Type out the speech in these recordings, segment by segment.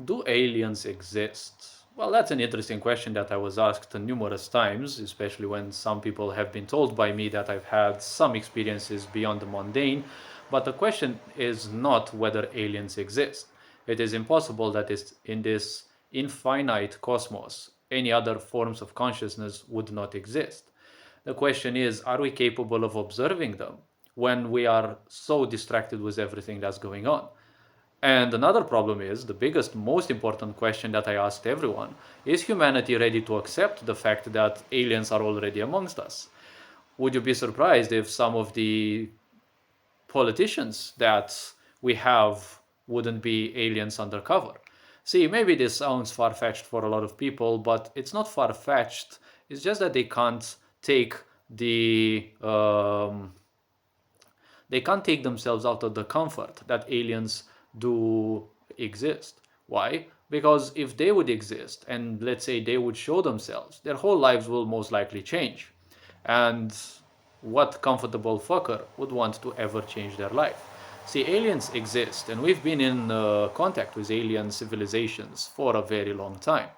Do aliens exist? Well, that's an interesting question that I was asked numerous times, especially when some people have been told by me that I've had some experiences beyond the mundane. But the question is not whether aliens exist. It is impossible that in this infinite cosmos, any other forms of consciousness would not exist. The question is, are we capable of observing them when we are so distracted with everything that's going on? And another problem is the biggest, most important question that I asked everyone is humanity ready to accept the fact that aliens are already amongst us? Would you be surprised if some of the politicians that we have wouldn't be aliens undercover? See, maybe this sounds far fetched for a lot of people, but it's not far fetched. It's just that take the they can't take themselves out of the comfort that aliens do exist. Why? Because if they would exist and let's say they would show themselves, their whole lives will most likely change. And what comfortable fucker would want to ever change their life? See, aliens exist, and we've been in contact with alien civilizations for a very long time.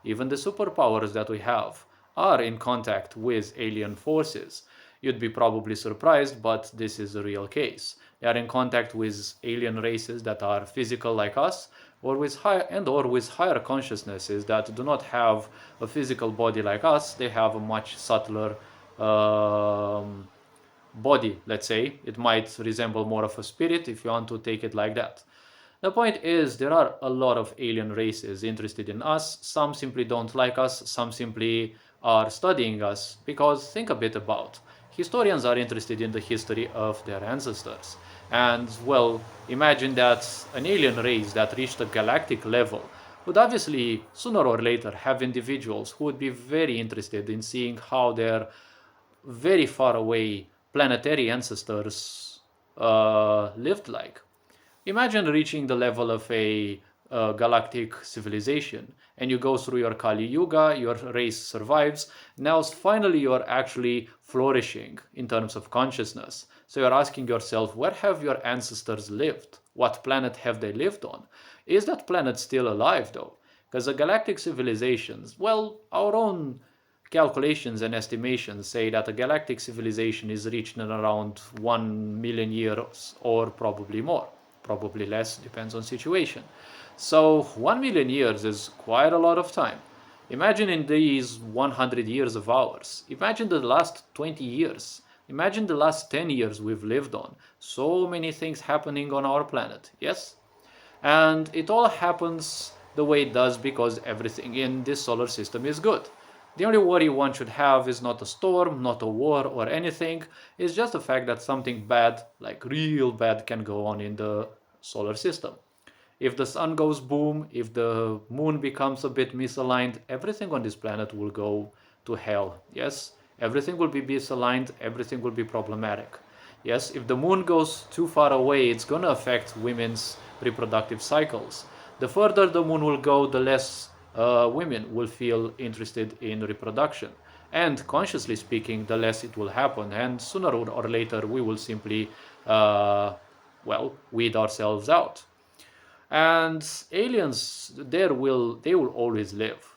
Even the superpowers that we have are in contact with alien forces. You'd be probably surprised, but this is a real case. They are in contact with alien races that are physical like us, or with higher consciousnesses that do not have a physical body like us. They have a much subtler um, body, let's say. It might resemble more of a spirit if you want to take it like that. The point is, there are a lot of alien races interested in us. Some simply don't like us, some simply are studying us. Because think a bit about historians are interested in the history of their ancestors. And, well, imagine that an alien race that reached a galactic level would obviously, sooner or later, have individuals who would be very interested in seeing how their very far away planetary ancestors lived like. Imagine reaching the level of a galactic civilization and you go through your Kali Yuga, your race survives. Now, finally, you're actually flourishing in terms of consciousness. So you're asking yourself, where have your ancestors lived? What planet have they lived on? Is that planet still alive, though? Because the galactic civilizations, well, our own calculations and estimations say that a galactic civilization is reached in around 1 million years or probably more, probably less, depends on situation. So 1 million years is quite a lot of time. Imagine in these 100 years of ours, imagine the last 20 years, imagine the last 10 years we've lived on. So many things happening on our planet, yes? And it all happens the way it does because everything in this solar system is good. The only worry one should have is not a storm, not a war or anything. It's just the fact that something bad, like real bad, can go on in the solar system. If the sun goes boom, if the moon becomes a bit misaligned, everything on this planet will go to hell. Yes, everything will be misaligned, everything will be problematic. Yes, if the moon goes too far away, it's going to affect women's reproductive cycles. The further the moon will go, the less women will feel interested in reproduction. And consciously speaking, the less it will happen. And sooner or later, we will simply, weed ourselves out. And aliens, they will always live.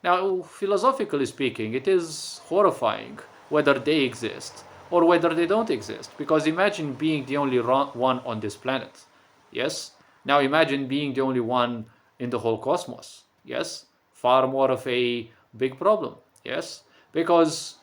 Now, philosophically speaking, it is horrifying whether they exist or whether they don't exist. Because imagine being the only one on this planet. Yes? Now imagine being the only one in the whole cosmos. Yes? Far more of a big problem. Yes? Because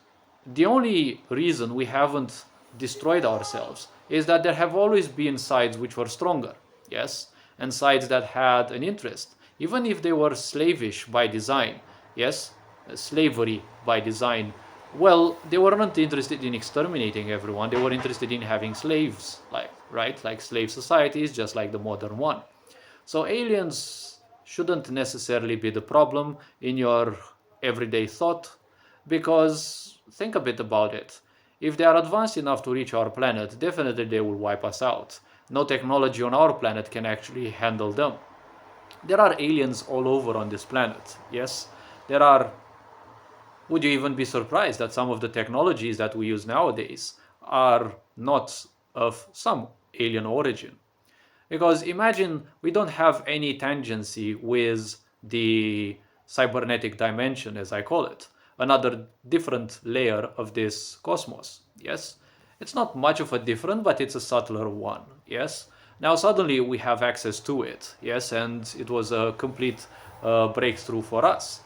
the only reason we haven't destroyed ourselves is that there have always been sides which were stronger. Yes? And sides that had an interest, even if they were slavish by design. Yes, slavery by design. Well, they weren't interested in exterminating everyone. They were interested in having slaves, like right, like slave societies, just like the modern one. So aliens shouldn't necessarily be the problem in your everyday thought, because think a bit about it. If they are advanced enough to reach our planet, definitely they will wipe us out. No technology on our planet can actually handle them. There are aliens all over on this planet, yes? There are. Would you even be surprised that some of the technologies that we use nowadays are not of some alien origin? Because imagine we don't have any tangency with the cybernetic dimension, as I call it, another different layer of this cosmos. Yes, it's not much of a different, but it's a subtler one. Yes, now suddenly we have access to it. Yes, and it was a complete breakthrough for us.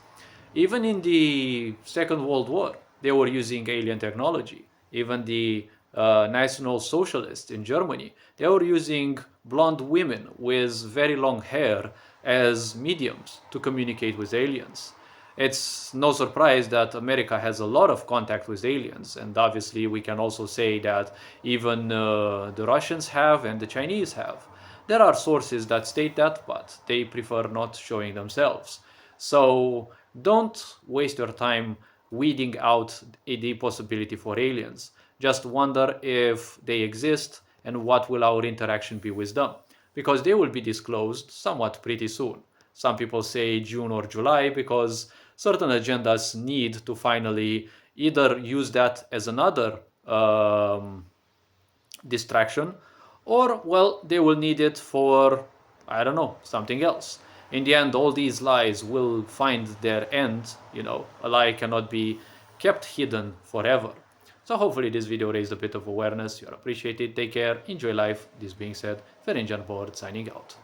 Even in the Second World War, they were using alien technology. Even the National Socialists in Germany, they were using blonde women with very long hair as mediums to communicate with aliens. It's no surprise that America has a lot of contact with aliens, and obviously we can also say that even the Russians have and the Chinese have. There are sources that state that, but they prefer not showing themselves. So don't waste your time weeding out the possibility for aliens. Just wonder if they exist and what will our interaction be with them. Because they will be disclosed somewhat pretty soon. Some people say June or July because certain agendas need to finally either use that as another distraction, or well, they will need it for, I don't know, something else. In the end, all these lies will find their end. A lie cannot be kept hidden forever. So hopefully this video raised a bit of awareness. You're appreciated. Take care, enjoy life. This being said, Ferenc Board signing out.